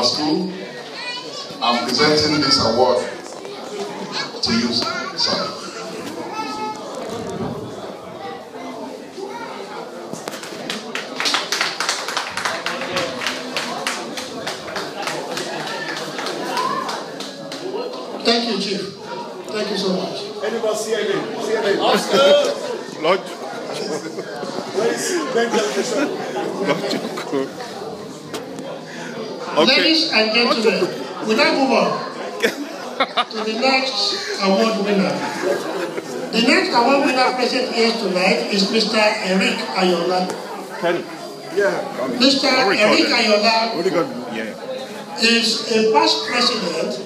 School, I'm presenting this award to you, sir. Thank you, Chief. Thank you so much. Anybody see anything? Lord. Okay. Ladies and gentlemen, we now move on to the next award winner. The next award winner present here tonight is Mr. Eric Ayola. Mr. Eric Ayola is a past president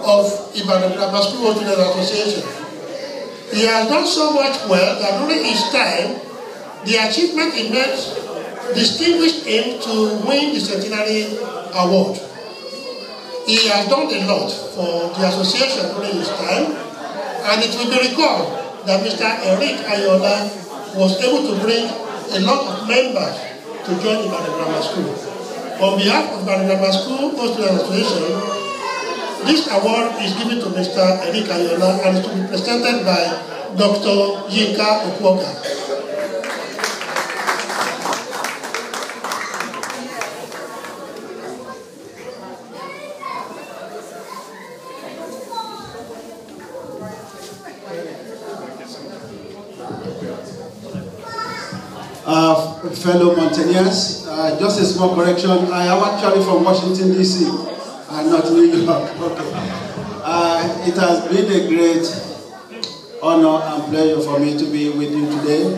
of Ibadan Grammar School Students Association. He has done so much well that during his time, the achievement he made distinguished him to win the centenary award. He has done a lot for the association during his time, and it will be recalled that Mr. Eric Ayola was able to bring a lot of members to join Ibadan Grammar School. On behalf of Ibadan Grammar School Students Association, this award is given to Mr. Eric Ayola and is to be presented by Dr. Yinka Okwoga. Fellow mountaineers, just a small correction. I am actually from Washington, D.C. and not New York. Okay. It has been a great honor and pleasure for me to be with you today.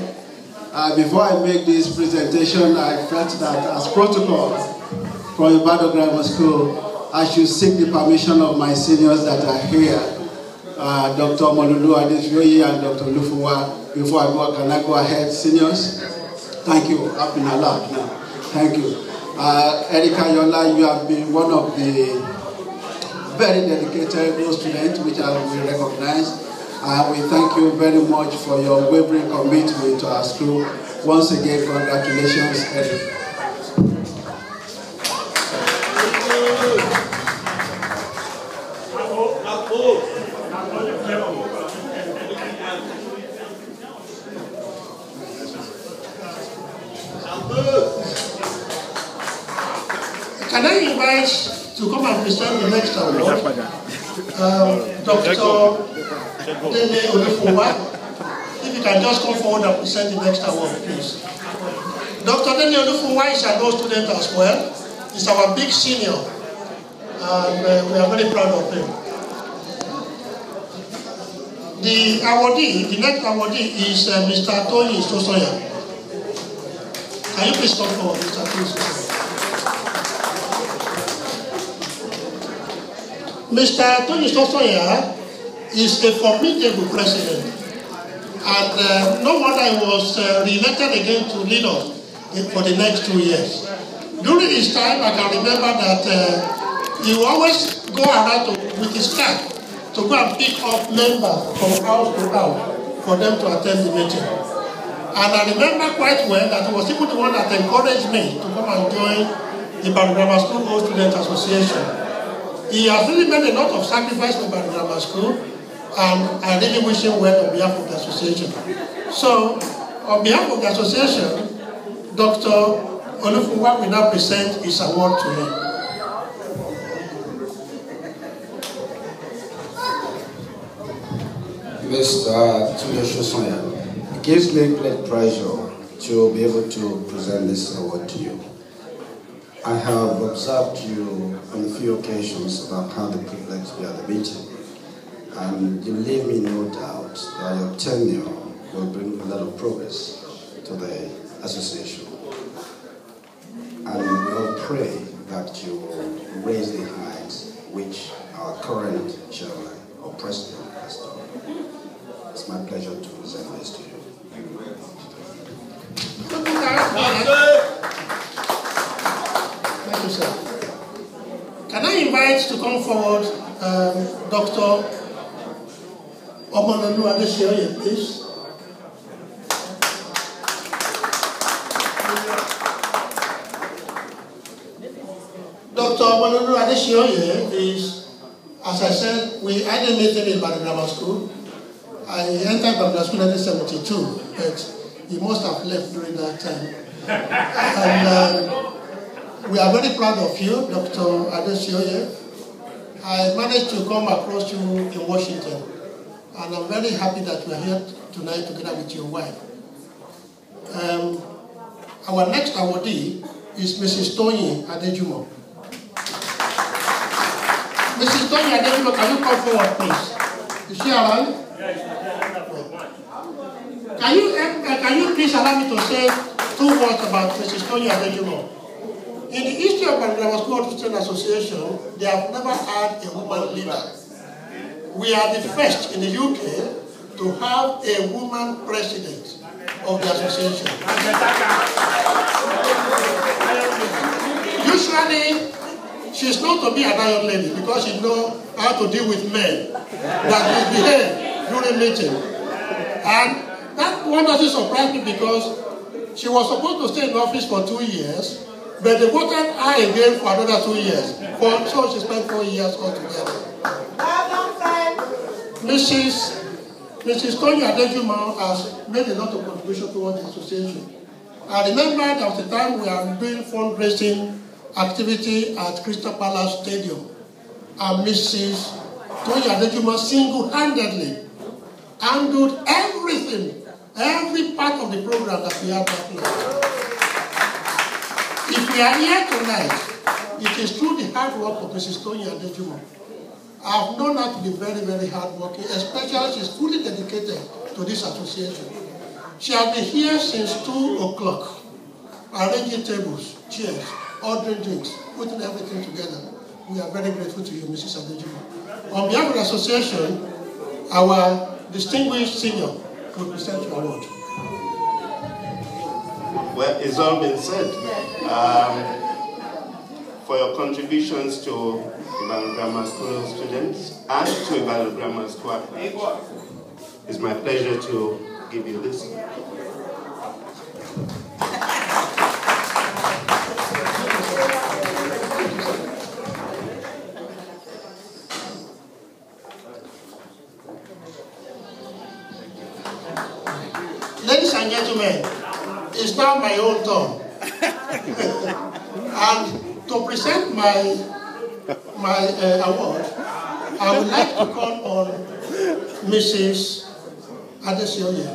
Before I make this presentation, I felt that as protocol from Ibadan Grammar School, I should seek the permission of my seniors that are here, Dr. Molulu Adeshoyi and Dr. Lufuwa. Before I go, can I go ahead, seniors? Thank you. Up in Allah now. Thank you. Eric Ayola, you have been one of the very dedicated students which I will recognize. We thank you very much for your wavering commitment to our school. Once again, congratulations, Eric. Can I invite to come and present the next award, Dr. Dele Olufuwa? If you can just come forward and present the next award, please. Dr. Dele Olufuwa is an old student as well. He's our big senior, and we are very proud of him. The next awardee is Mr. Tony Sosoya. Can you please come forward, Mr. Tony Sosoya? Mr. Tony Sosoya is a formidable president, and no wonder he was re-elected again to lead us for the next 2 years. During his time, I can remember that he would always go around with his card to go and pick up members from house to house for them to attend the meeting. And I remember quite well that he was even the one that encouraged me to come and join the Ibadan Grammar School Students Association. He has really made a lot of sacrifice for Ibadan Grammar School, and I really wish him well on behalf of the association. So, on behalf of the association, Dr. Olufuwa will now present his award to him. Mr. Tunde Sosoya, it gives me great pleasure to be able to present this award to you. I have observed you on a few occasions that I've had the privilege to be at the meeting, and you leave me no doubt that your tenure will bring a lot of progress to the association. And we all pray that you will raise the heights which our current chairman or president has done. It's my pleasure to present this to you. Thank you, sir. Can I invite to come forward Dr. Molulu Adeshoyi, please? Dr. Omonolu Adesioye is, as I said, we had a meeting in Ibadan Grammar School. I entered Ibadan School in 1972, but he must have left during that time. And we are very proud of you, Dr. Adesioye. I managed to come across you in Washington, and I'm very happy that we are here tonight together with your wife. Our next awardee is Mrs. Tony Adejumo. Mrs. Tony Adejumo, can you come forward, please? Is she around? Can you please allow me to say 2 words about Mrs. Tony Adejumo? In the history of Grammar School Student Association, they have never had a woman leader. We are the first in the UK to have a woman president of the association. Usually, she's not to be an iron lady because she knows how to deal with men that misbehave during meeting. And that one doesn't surprise me because she was supposed to stay in office for 2 years, but they voted her again for another 2 years. So she spent 4 years altogether. Mrs. Tony Adejumo has made a lot of contribution towards the association. I remember there was a time we were doing fundraising activity at Crystal Palace Stadium, and Mrs. Tony Adejumo single-handedly handled everything, every part of the program that we have that night. If we are here tonight, it is through the hard work of Mrs. Tony Adejumo. I've known her to be very, very hardworking, especially she's fully dedicated to this association. She has been here since 2 o'clock, arranging tables, chairs, ordering drinks, putting everything together. We are very grateful to you, Mrs. Adejumo. On behalf of the association, our distinguished senior will present your award. Well, it's all been said. For your contributions to Ibadan Grammar School students and to Ibadan Grammar School at large, it's my pleasure to give you this. Ladies and gentlemen, it's now my own turn. And to present my award, I would like to call on Mrs. Adesioye.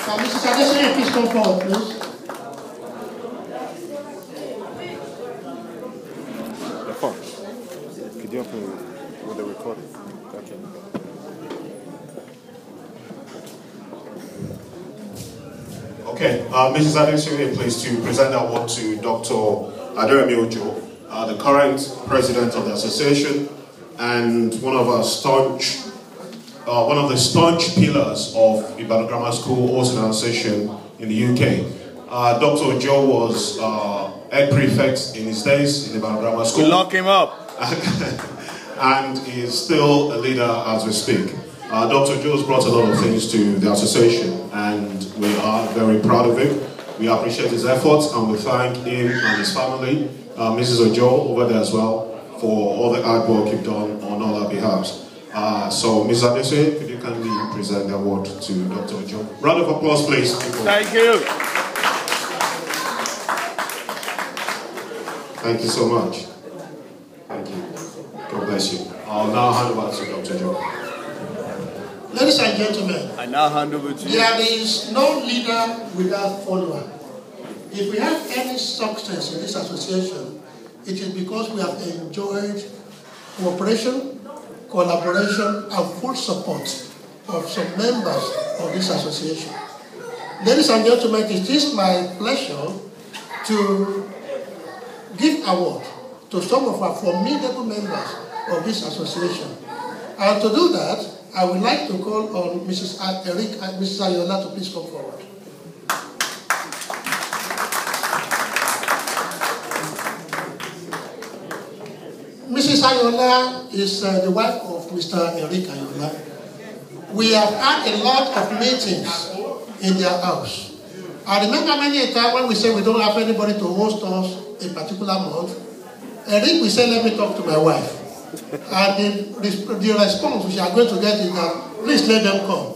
Can Mrs. Adesioye please come forward, please? The phone. Could you open with the recording? Okay. Okay, Mrs. Adesioye, please to present the award to Dr. Aderemi Ojo, the current president of the association and one of the staunch pillars of Ibadan Grammar School OSA Association in the UK. Dr. Ojo was head prefect in his days in Ibadan Grammar School. We lock him up. And is still a leader as we speak. Dr. Joe's brought a lot of things to the association, and we are very proud of him. We appreciate his efforts, and we thank him and his family, Mrs. Ojo over there as well, for all the hard work you've done on all our behalves. So, Mrs. Adesioye, could you kindly present the award to Dr. Ojo? Round of applause, please. Thank you. Thank you so much. Thank you. God bless you. I'll now hand over to Dr. Joe. Ladies and gentlemen, I now hand over to you. there is no leader without follower. If we have any success in this association, it is because we have enjoyed cooperation, collaboration, and full support of some members of this association. Ladies and gentlemen, it is my pleasure to give award to some of our formidable members of this association. And to do that, I would like to call on Mrs. Ayola to please come forward. Mrs. Ayola is the wife of Mr. Eric Ayola. We have had a lot of meetings in their house. I remember many a time when we say we don't have anybody to host us a particular month, Eric will say, let me talk to my wife. And the response we are going to get is that, please let them come.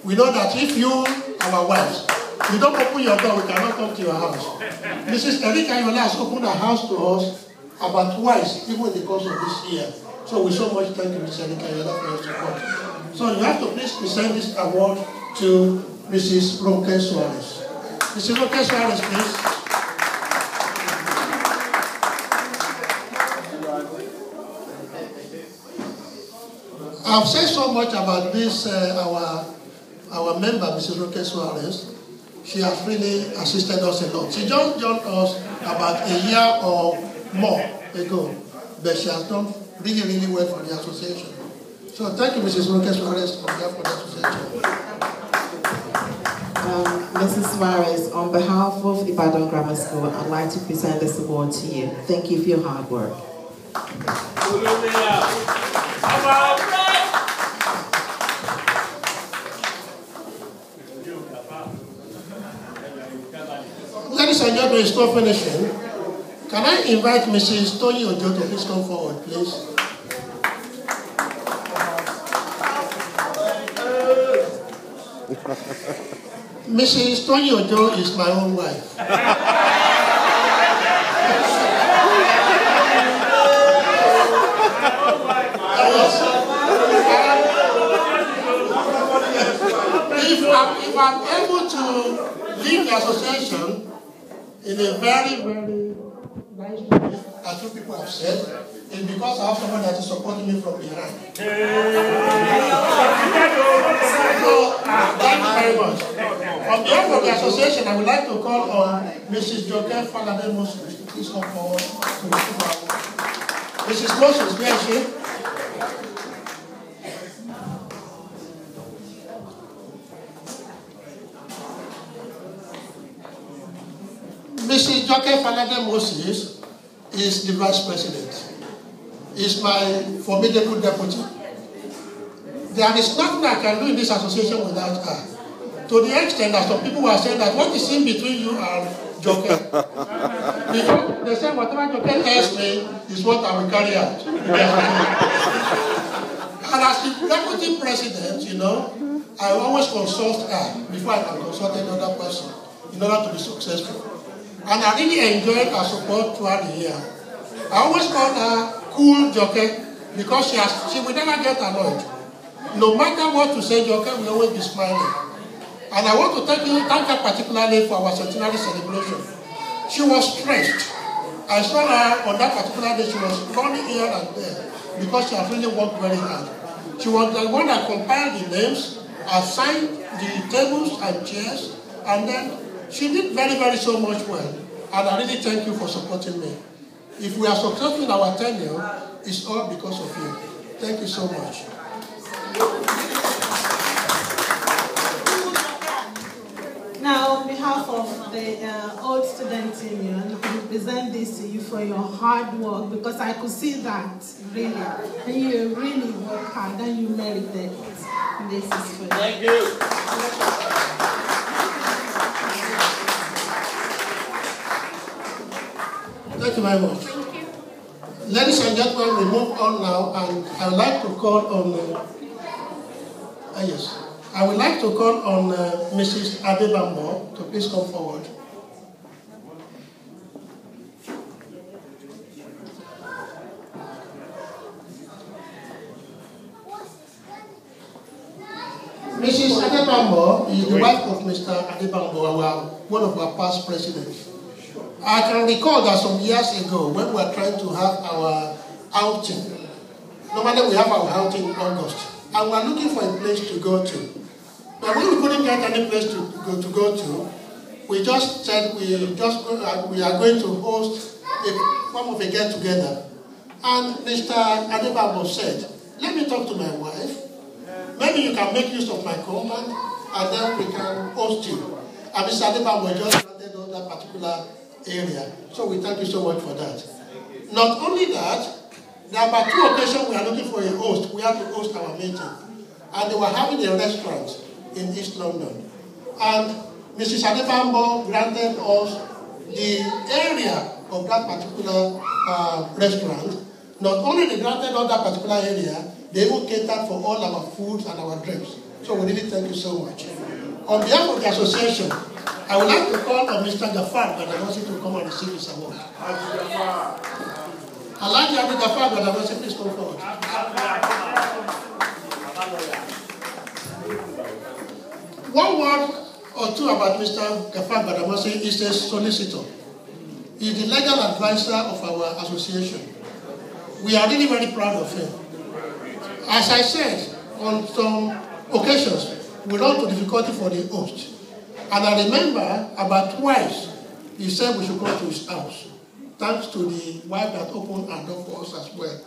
We know that if you, our wives, you don't open your door, we cannot come to your house. Mrs. Erika Yola has opened her house to us about twice, even in the course of this year. So we so much thank you, Mrs. Erika Yola, for your support. So you have to please present this award to Mrs. Ronke Suarez. Mrs. Ronke Suarez, please. I've said so much about this, our member, Mrs. Ronke Suarez. She has really assisted us a lot. She just joined us about a year or more ago, but she has done really, really well for the association. So thank you, Mrs. Ronke Suarez, on behalf of the association. Mrs. Suarez, on behalf of Ibadan Grammar School, I'd like to present this award to you. Thank you for your hard work. Ladies and gentlemen, it's not finishing. Can I invite Mrs. Tony Ojo to please come forward, please? Mrs. Tony Ojo is my own wife. If I'm able to lead the association in a very, very nice way, as two people have said, it's because I have someone that is supporting me from behind. So, thank you very much. On behalf of the association, I would like to call on Mrs. Joker Falade Moses to please come forward to receive our award. Mrs. Moses, where is she? Mrs. Joker Falade Moses is the vice president. Is my formidable deputy. There is nothing I can do in this association without her. To the extent that some people were saying that what is in between you and Joker? Because they say whatever Joker tells me is what I will carry out. And as the deputy president, you know, I always consult her before I can consult another person in order to be successful. And I really enjoyed her support throughout the year. I always call her Cool Joker because she will never get annoyed. No matter what you say, Joker will always be smiling. And I want to thank her particularly for our centenary celebration. She was stressed. I saw her on that particular day, she was running here and there because she has really worked very hard. She was the one that compiled the names, assigned the tables and chairs, and then she did very, very so much well. And I really thank you for supporting me. If we are successful in our tenure, it's all because of you. Thank you so much. Now, on behalf of the Old Student Union, I present this to you for your hard work because I could see that, really. And you really work hard and you merited it. This is for you. Thank you. Thank you very much. Ladies and gentlemen, we move on now, and I would like to call on I would like to call on Mrs. Adebambo to please come forward. Mrs. Adebambo is the wife of Mr. Adebambo, one of our past presidents. I can recall that some years ago when we were trying to have our outing, normally we have our outing in August, and we are looking for a place to go to. But when we couldn't get any place to go to, we just said we are going to host a form of a get-together. And Mr. Adebabo said, let me talk to my wife. Maybe you can make use of my compound, and then we can host you. And Mr. Adebabo just granted on that particular area. So we thank you so much for that. Not only that, there are about 2 occasions we are looking for a host. We have to host our meeting. And they were having a restaurant in East London. And Mrs. Adebambo granted us the area of that particular restaurant. Not only they granted us that particular area, they even catered for all our foods and our drinks. So we really thank you so much. On behalf of the association, I would like to call on Mr. Gafar Badamasi to come and receive his award. Alhaji Abdul Gafar Badamasi, please come forward. One word or two about Mr. Gafar Badamasi is a solicitor. He is the legal advisor of our association. We are really very proud of him. As I said, on some occasions, we run to difficulty for the host. And I remember about twice, he said we should go to his house. Thanks to the wife that opened our door for us as well.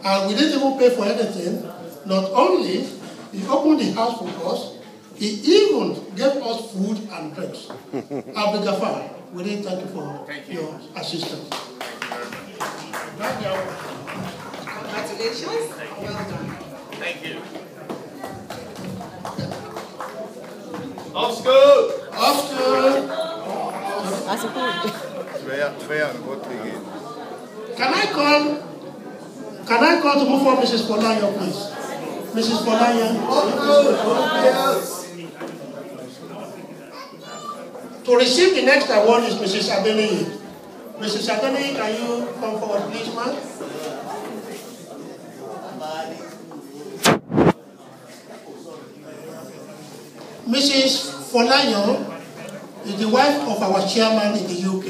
And we didn't even pay for anything. Not only, he opened the house for us, he even gave us food and drinks. Abdul Gafar, we really thank you for your assistance. Congratulations. Well done. Thank you. Off school! Off school! Can I call to move for Mrs. Polaya, please? Mrs. Polaya. To receive the next award is Mrs. Adeniyi. Mrs. Adeniyi, can you come forward, please, ma'am? Mrs. Folayo is the wife of our chairman in the UK,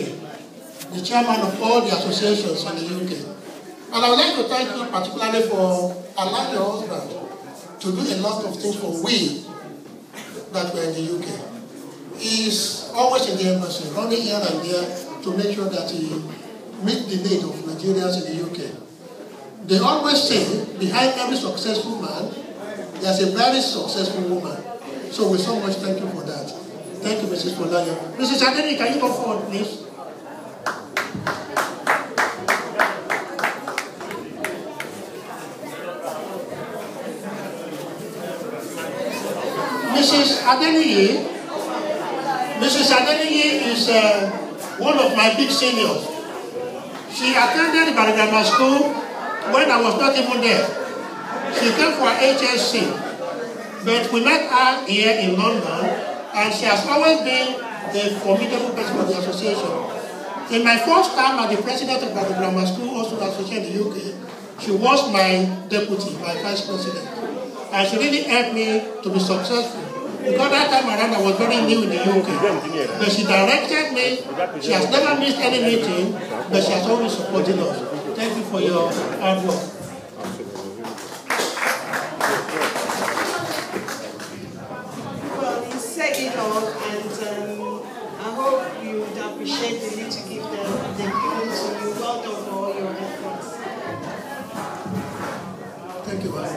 the chairman of all the associations in the UK. And I would like to thank you particularly for allowing your husband to do a lot of things for we that were in the UK. He is always in the embassy, running here and there to make sure that he meets the need of Nigerians in the UK. They always say, behind every successful man, there's a very successful woman. So we so much thank you for that. Thank you, Mrs. Polaya. Mrs. Adeni, can you come forward, please? Mrs. Adeniyi is one of my big seniors. She attended Ibadan Grammar School when I was not even there. She came for HSC, but we met her here in London, and she has always been a formidable person of the association. In my first time as the president of Ibadan Grammar School, also association in the UK, she was my deputy, my vice president. And she really helped me to be successful. Because that time around I was very new in the UK. But she directed me. She has never missed any meeting, but she has always supported us. Thank you for your hard work. Well, you said it all, and I hope you would appreciate the little gift that they've given to you. Well done for all your efforts. Thank you, man.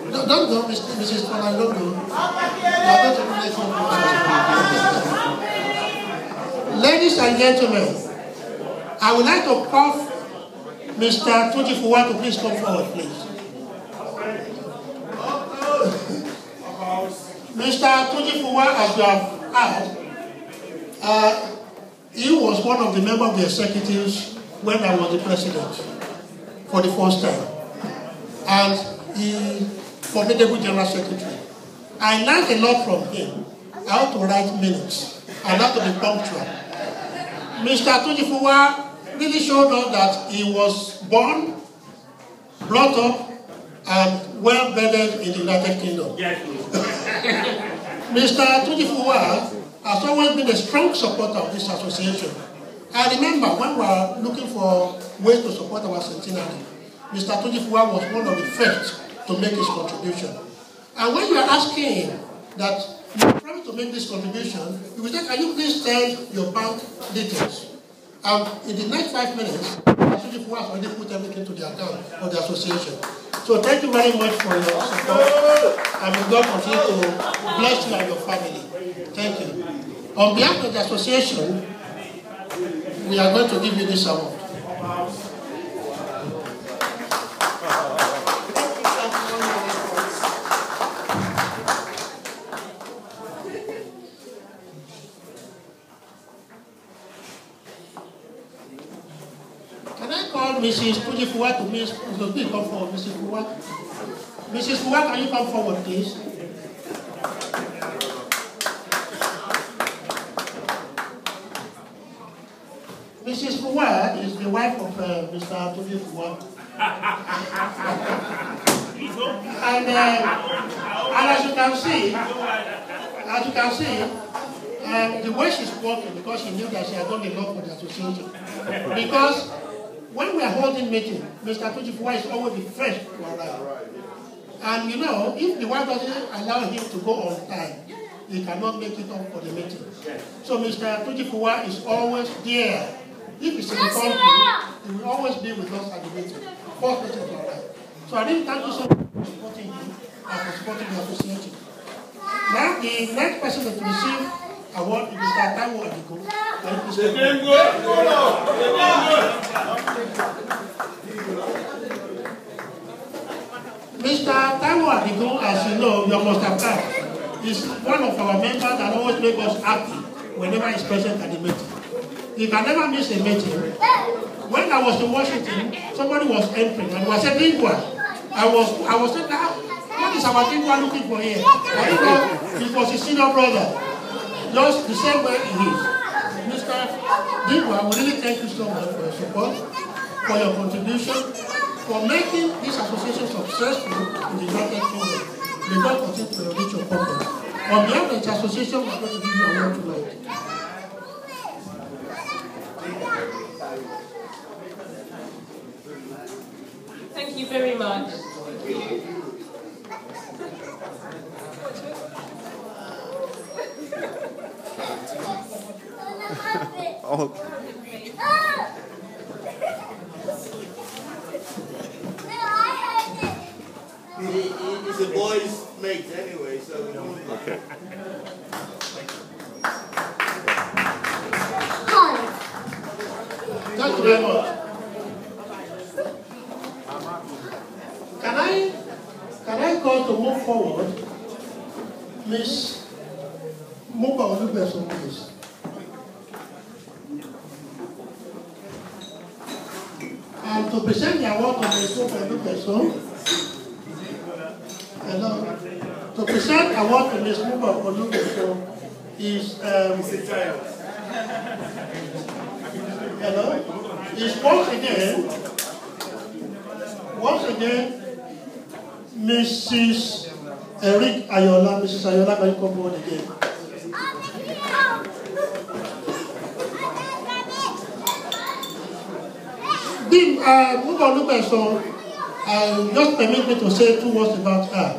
No, don't go, Mrs. Fana, don't go. Ladies and gentlemen, I would like to call Mr. Tujifuwa to please come forward, please. Mr. Tujifuwa, as you have heard, he was one of the members of the executives when I was the president for the first time. And he formidable general secretary. I learned a lot from him, how to write minutes and how to be punctual. Mr. Tujifuwa really showed us that he was born, brought up, and well-bedded in the United Kingdom. Mr. Tujifuwa has always been a strong supporter of this association. I remember when we were looking for ways to support our centenary, Mr. Tujifuwa was one of the first to make his contribution. And when you are asking him that you promised to make this contribution, you will say, can you please send your bank details? And in the next 5 minutes, Mr. Tujifuwa has already put everything to the account of the association. So thank you very much for your support. And may God continue to bless you and your family. Thank you. On behalf of the association, we are going to give you this award. call Mrs. Tujifuwa to please come forward. Mrs. Fuwa. Mrs. Fuwa, can you come forward, please? Mrs. Fuwa is the wife of Mr. Tujifuwa. And as you can see, the way she's working, because she knew that she had done a lot for the association. Because when we are holding meeting, Mr. Tujifuwa is always the first to arrive. And you know, if the wife doesn't allow him to go on time, he cannot make it up for the meeting. So Mr. Tujifuwa is always there. If he's in the country, he will always be with us at the meeting. First meeting to arrive. So I really thank you so much for supporting him and for supporting the association. Now, the next person that will receive award is Mr. Taiwo Adigo. Mr. Taiwo Adigo, as you know, you must have heard, is one of our members that always make us happy whenever he's present at the meeting. He can never miss a meeting. When I was in Washington, somebody was entering and was saying, Dingwa. I was saying, what is our Dingwa looking for here? I don't know, it was his senior brother. Just the same way he is. Mr. Dingwa, we really thank you so much for your support, for your contribution, for making this association successful in the United Kingdom. May God continue to reach your purpose. On behalf of the association, we are going to give you a word tonight. Thank you very much. He's a boy's mate anyway, so... Okay. Thank you very much. Can I call to move forward Miss Muba Olubeson, please? And to present the award to Miss Muba Olubeson, to present award to Miss Muba Olubeson is is once again, Mrs. Eric Ayola. Mrs. Ayola, can you come forward again? Muba Olubeson, just permit me to say 2 words about her.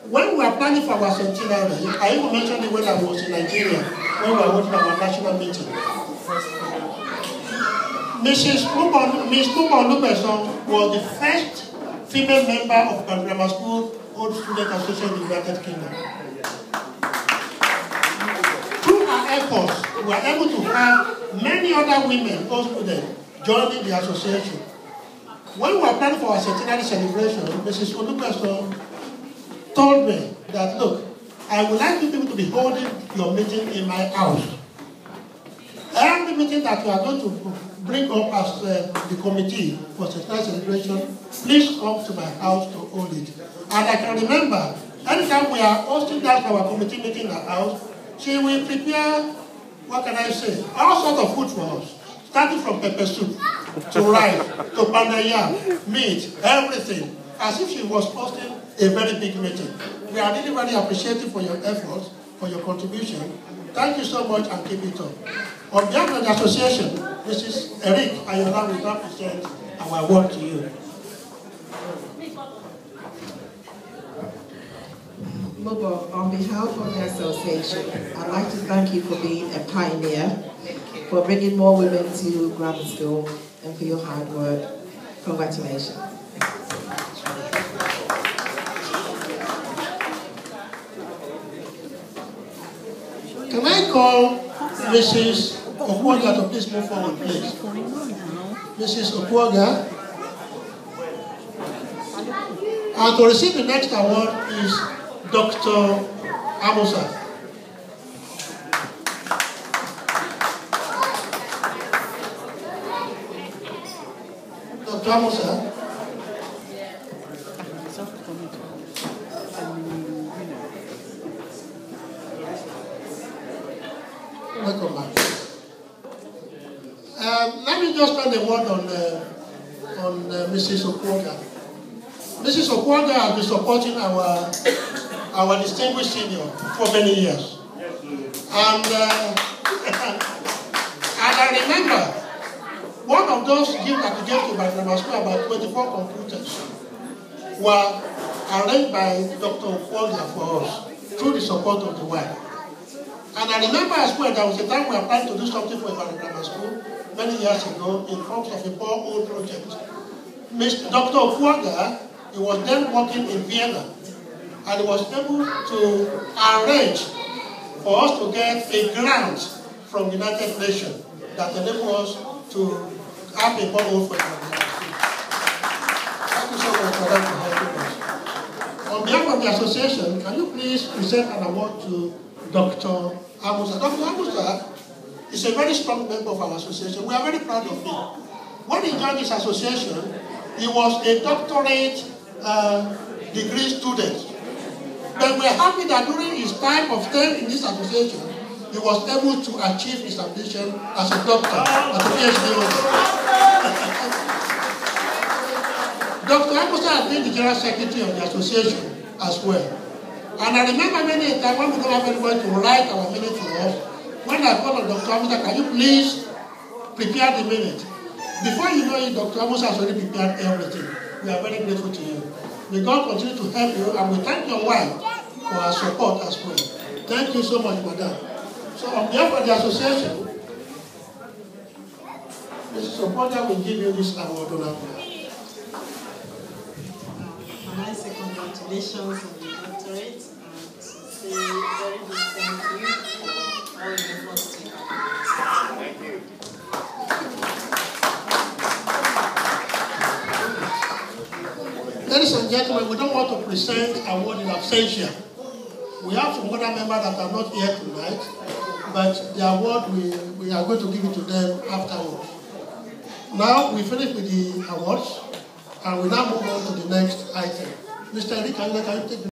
When we were planning for our centenary, I even mentioned it when I was in Nigeria, when we were holding our national meeting. Miss Muba Olubeson was the first female member of the grammar school Old Student Association in the United Kingdom. Through our efforts, we were able to have many other women, old students, joining the association. When we were planning for our centenary celebration, Mrs. Olubeson told me that, look, I would like you people to be holding your meeting in my house. Every meeting that you are going to bring up as the committee for centenary celebration, please come to my house to hold it. And I can remember, anytime we are hosting that our committee meeting in our house, she will prepare, what can I say, all sorts of food for us. Starting from pepper soup, to rice, to pandaya, meat, everything. As if she was hosting a very big meeting. We are really very appreciative for your efforts, for your contribution. Thank you so much and keep it up. On behalf of the association, Mrs. Eric Ayola will now present our award to you. Muba, on behalf of the association, I'd like to thank you for being a pioneer, for bringing more women to grammar school, and for your hard work. Congratulations. Can I call Mrs. Okwoga to please move forward, please? Mrs. Okwoga. And to receive the next award is Dr. Amosa. Dr. Amusa. Welcome back. Let me just spend a word on Mrs. Okwoga. Mrs. Okwoga has been supporting our distinguished senior for many years. And I remember one of those gifts that we gave to my grammar school, about 24 computers, were arranged by Dr. Okwoga for us through the support of the wife. And I remember as well, there was a time we were planning to do something for Ibadan Grammar School many years ago in terms of a borehole project. Dr. Okwoga, he was then working in Vienna, and he was able to arrange for us to get a grant from the United Nations that enabled us to have a borehole for Ibadan Grammar School. Thank you so much for that, for helping us. On behalf of the association, can you please present an award to Dr. Amusa. Dr. Amusa is a very strong member of our association. We are very proud of him. When he joined this association, he was a doctorate degree student. But we are happy that during his time of staying in this association, he was able to achieve his ambition as a doctor, as a PhD holder. Dr. Amusa has been the General Secretary of the association as well. And I remember many a time when we don't have anybody to write our minute for us, when I called on Dr. Amusa, can you please prepare the minute? Before you know it, Dr. Amusa has already prepared everything. We are very grateful to you. May God continue to help you, and we thank your wife for her support as well. Thank you so much for that. So on behalf of the association, Mrs. Sopoda will give you this award on our behalf. And I say congratulations on the doctorate, and say very big thank you for all the efforts you have. Thank you. Ladies and gentlemen, we don't want to present award in absentia. We have some other members that are not here tonight, but the award we are going to give it to them afterwards. Now we finish with the awards, and we now move on to the next item. Mr. Eric, can you take the